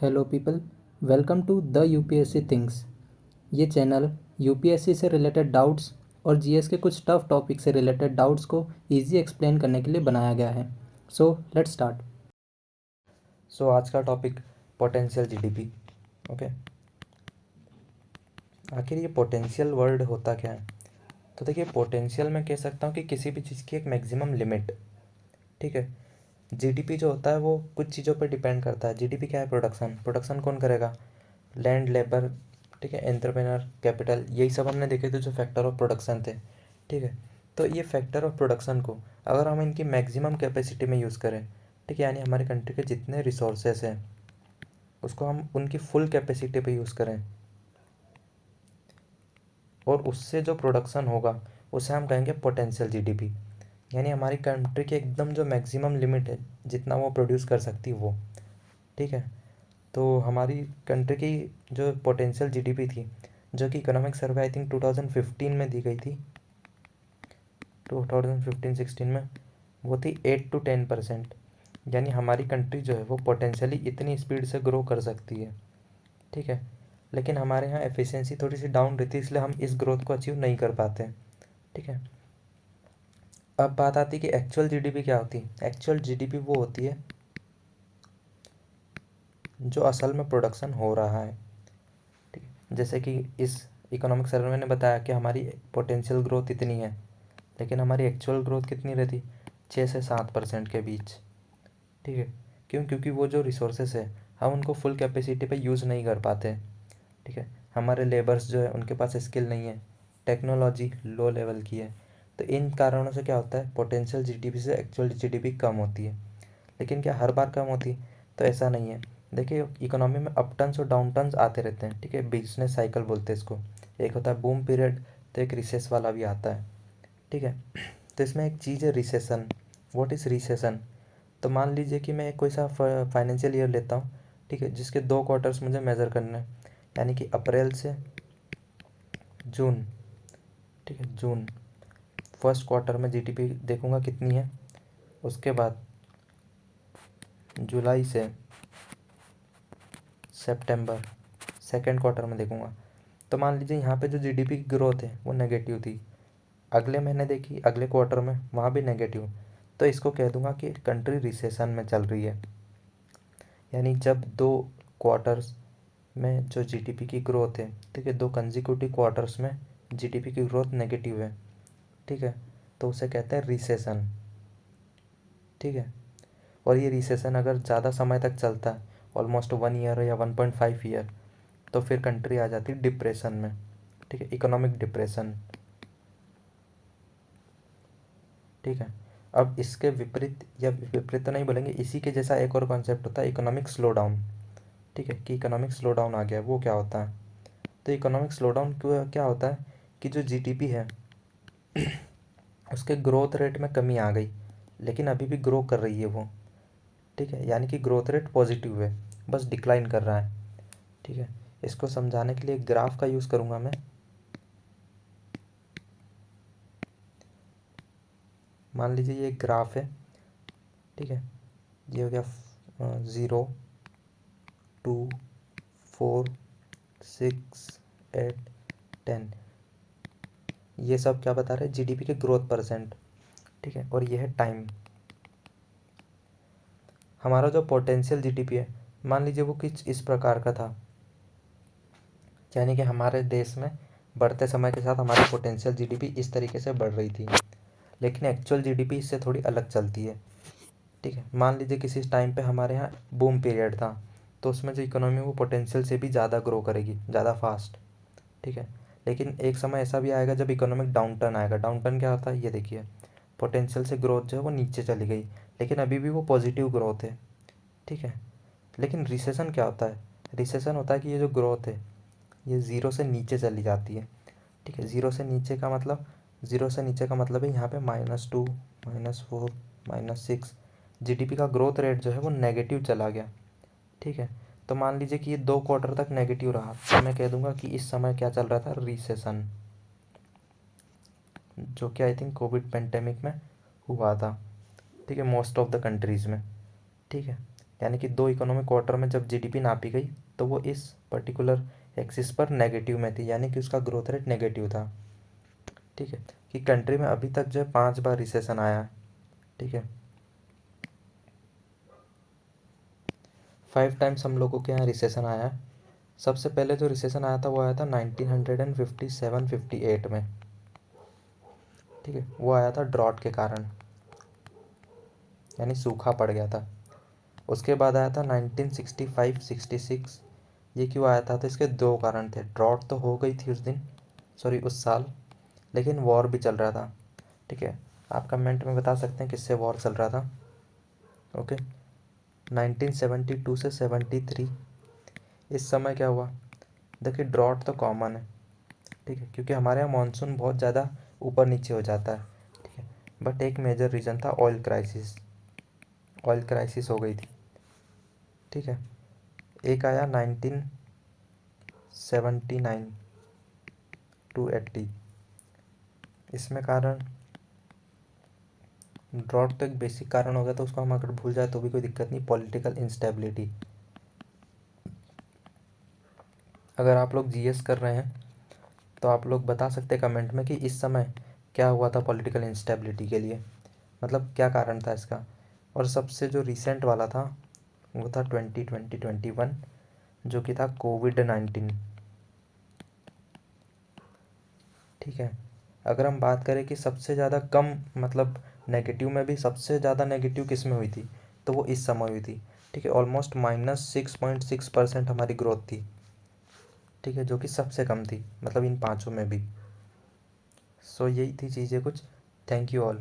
Hello people, welcome to the UPSC things. ये channel UPSC से related doubts और GS के कुछ टफ टॉपिक से रिलेटेड डाउट्स को इजी एक्सप्लेन करने के लिए बनाया गया है। So let's start. आज का टॉपिक पोटेंशियल जीडीपी। ओके, आखिर ये पोटेंशियल वर्ड होता क्या है? तो देखिए, पोटेंशियल मैं कह सकता हूँ कि किसी भी चीज़ की एक मैक्सिमम लिमिट। ठीक है, जीडीपी जो होता है वो कुछ चीज़ों पर डिपेंड करता है। जीडीपी क्या है? प्रोडक्शन। प्रोडक्शन कौन करेगा? लैंड, लेबर, ठीक है, एंटरप्रेन्योर, कैपिटल, यही सब हमने देखे थे जो फैक्टर ऑफ प्रोडक्शन थे। ठीक है, तो ये फैक्टर ऑफ प्रोडक्शन को अगर हम इनकी मैक्सिमम कैपेसिटी में यूज़ करें, ठीक है, यानी हमारी कंट्री के जितने रिसोर्सेस हैं उसको हम उनकी फुल कैपेसिटी पे यूज़ करें और उससे जो प्रोडक्शन होगा उसे हम कहेंगे पोटेंशियल जीडीपी। यानी हमारी कंट्री की एकदम जो मैक्सिमम लिमिट है, जितना वो प्रोड्यूस कर सकती है वो। ठीक है, तो हमारी कंट्री की जो पोटेंशियल जीडीपी थी, जो कि इकोनॉमिक सर्वे आई थिंक 2015 में दी गई थी, 2015-16 में, वो थी 8 to 10%। यानी हमारी कंट्री जो है वो पोटेंशियली इतनी स्पीड से ग्रो कर सकती है। ठीक है, लेकिन हमारे यहाँ एफिशिएंसी थोड़ी सी डाउन रहती है, इसलिए हम इस ग्रोथ को अचीव नहीं कर पाते। ठीक है, अब बात आती है कि एक्चुअल जीडीपी क्या होती है। एक्चुअल जीडीपी वो होती है जो असल में प्रोडक्शन हो रहा है। ठीक है, जैसे कि इस इकोनॉमिक सर्वे ने बताया कि हमारी पोटेंशियल ग्रोथ इतनी है, लेकिन हमारी एक्चुअल ग्रोथ कितनी रहती? 6 से 7% के बीच। ठीक है, क्यों? क्योंकि वो जो रिसोर्सेस है हम उनको फुल कैपेसिटी पे यूज़ नहीं कर पाते। ठीक है, हमारे लेबर्स जो है उनके पास स्किल नहीं है, टेक्नोलॉजी लो लेवल की है। तो इन कारणों से क्या होता है, पोटेंशियल जीडीपी से एक्चुअल जीडीपी कम होती है। लेकिन क्या हर बार कम होती? तो ऐसा नहीं है। देखिए, इकोनॉमी में अप टर्न्स और डाउन टर्न्स आते रहते हैं। ठीक है, बिजनेस साइकिल बोलते हैं इसको। एक होता है बूम पीरियड, तो एक रिसेस वाला भी आता है। ठीक है, तो इसमें एक चीज़ है रिसेशन। What is recession? तो मान लीजिए कि मैं कोई सा फाइनेंशियल ईयर लेता हूँ, ठीक है, जिसके 2 क्वार्टर्स मुझे मेज़र करने हैं, यानी कि अप्रैल से जून। ठीक है, जून फर्स्ट क्वार्टर में जीडीपी देखूंगा कितनी है। उसके बाद जुलाई से सितंबर सेकेंड क्वार्टर में देखूंगा। तो मान लीजिए यहाँ पे जो जीडीपी की ग्रोथ है वो नेगेटिव थी। अगले महीने देखी, अगले क्वार्टर में वहाँ भी नेगेटिव। तो इसको कह दूंगा कि कंट्री रिसेशन में चल रही है। यानी जब 2 क्वार्टर्स में जो जीडीपी की ग्रोथ है, ठीक है, 2 कंजिक्यूटिव क्वार्टर्स में जीडीपी की ग्रोथ नेगेटिव है, ठीक है, तो उसे कहते हैं रिसेशन। ठीक है, और ये रिसेशन अगर ज़्यादा समय तक चलता है, ऑलमोस्ट 1 ईयर या 1.5 ईयर, तो फिर कंट्री आ जाती है डिप्रेशन में। ठीक है, इकोनॉमिक डिप्रेशन। ठीक है, अब इसके विपरीत, या विपरीत तो नहीं बोलेंगे, इसी के जैसा एक और कॉन्सेप्ट होता है इकोनॉमिक स्लो डाउन। ठीक है, कि इकोनॉमिक स्लो डाउन आ गया, वो क्या होता है? तो इकोनॉमिक स्लो डाउन क्या होता है कि जो जीडीपी है उसके ग्रोथ रेट में कमी आ गई, लेकिन अभी भी ग्रो कर रही है वो। ठीक है, यानी कि ग्रोथ रेट पॉजिटिव है, बस डिक्लाइन कर रहा है। ठीक है, इसको समझाने के लिए एक ग्राफ का यूज़ करूँगा मैं। मान लीजिए ये एक ग्राफ है। ठीक है, ये हो गया 0, 2, 4, 6, 8, 10। ये सब क्या बता रहे हैं? जीडीपी के ग्रोथ परसेंट। ठीक है, और ये है टाइम। हमारा जो पोटेंशियल जीडीपी है, मान लीजिए वो कुछ इस प्रकार का था, यानी कि हमारे देश में बढ़ते समय के साथ हमारी पोटेंशियल जीडीपी इस तरीके से बढ़ रही थी, लेकिन एक्चुअल जीडीपी इससे थोड़ी अलग चलती है। ठीक है, मान लीजिए किसी टाइम पे हमारे यहाँ बूम पीरियड था, तो उसमें जो इकोनॉमी वो पोटेंशियल से भी ज़्यादा ग्रो करेगी, ज़्यादा फास्ट। ठीक है, लेकिन एक समय ऐसा भी आएगा जब इकोनॉमिक डाउन टर्न आएगा। डाउन टर्न क्या होता है? ये देखिए, पोटेंशियल से ग्रोथ जो है वो नीचे चली गई, लेकिन अभी भी वो पॉजिटिव ग्रोथ है। ठीक है, लेकिन रिसेशन क्या होता है? रिसेशन होता है कि ये जो ग्रोथ है ये ज़ीरो से नीचे चली जाती है। ठीक है, ज़ीरो से नीचे का मतलब, ज़ीरो से नीचे का मतलब है यहाँ पे -2, -4, -6, जीडीपी का ग्रोथ रेट जो है वो नेगेटिव चला गया। ठीक है, तो मान लीजिए कि ये 2 क्वार्टर तक नेगेटिव रहा, तो मैं कह दूंगा कि इस समय क्या चल रहा था? रिसेशन, जो कि आई थिंक कोविड पेंडेमिक में हुआ था। ठीक है, मोस्ट ऑफ द कंट्रीज़ में। ठीक है, यानी कि 2 इकोनॉमिक क्वार्टर में जब जीडीपी नापी गई तो वो इस पर्टिकुलर एक्सिस पर नेगेटिव में थी, यानी कि उसका ग्रोथ रेट नेगेटिव था। ठीक है, कि कंट्री में अभी तक जो है 5 बार रिसेशन आया है। ठीक है, 5 टाइम्स हम लोगों के यहाँ रिसेशन आया है। सबसे पहले जो रिसेशन आया था वो आया था 1957-58 में। ठीक है, वो आया था ड्रॉट के कारण, यानी सूखा पड़ गया था। उसके बाद आया था 1965-66। ये क्यों आया था? तो इसके 2 कारण थे। ड्रॉट तो हो गई थी उस साल, लेकिन वॉर भी चल रहा था। ठीक है, आप कमेंट में बता सकते हैं किससे वॉर चल रहा था। ओके, 1972 से 73, इस समय क्या हुआ? देखिए, ड्रॉट तो कॉमन है, ठीक है, क्योंकि हमारे यहाँ मानसून बहुत ज़्यादा ऊपर नीचे हो जाता है। ठीक है, बट एक मेजर रीज़न था ऑयल क्राइसिस हो गई थी। ठीक है, एक आया 1979-80, इसमें कारण ड्रॉट तो एक बेसिक कारण हो गया, तो उसको हम अगर भूल जाए तो भी कोई दिक्कत नहीं। पॉलिटिकल इंस्टेबिलिटी, अगर आप लोग जीएस कर रहे हैं तो आप लोग बता सकते हैं कमेंट में कि इस समय क्या हुआ था पॉलिटिकल इंस्टेबिलिटी के लिए, मतलब क्या कारण था इसका। और सबसे जो रिसेंट वाला था वो था 2020-21, जो कि था कोविड-19। ठीक है, अगर हम बात करें कि सबसे ज़्यादा कम, मतलब नेगेटिव में भी सबसे ज़्यादा नेगेटिव किस में हुई थी, तो वो इस समय हुई थी। ठीक है, ऑलमोस्ट -6.6% हमारी ग्रोथ थी। ठीक है, जो कि सबसे कम थी, मतलब इन पाँचों में भी। सो यही थी चीज़ें कुछ। Thank you all.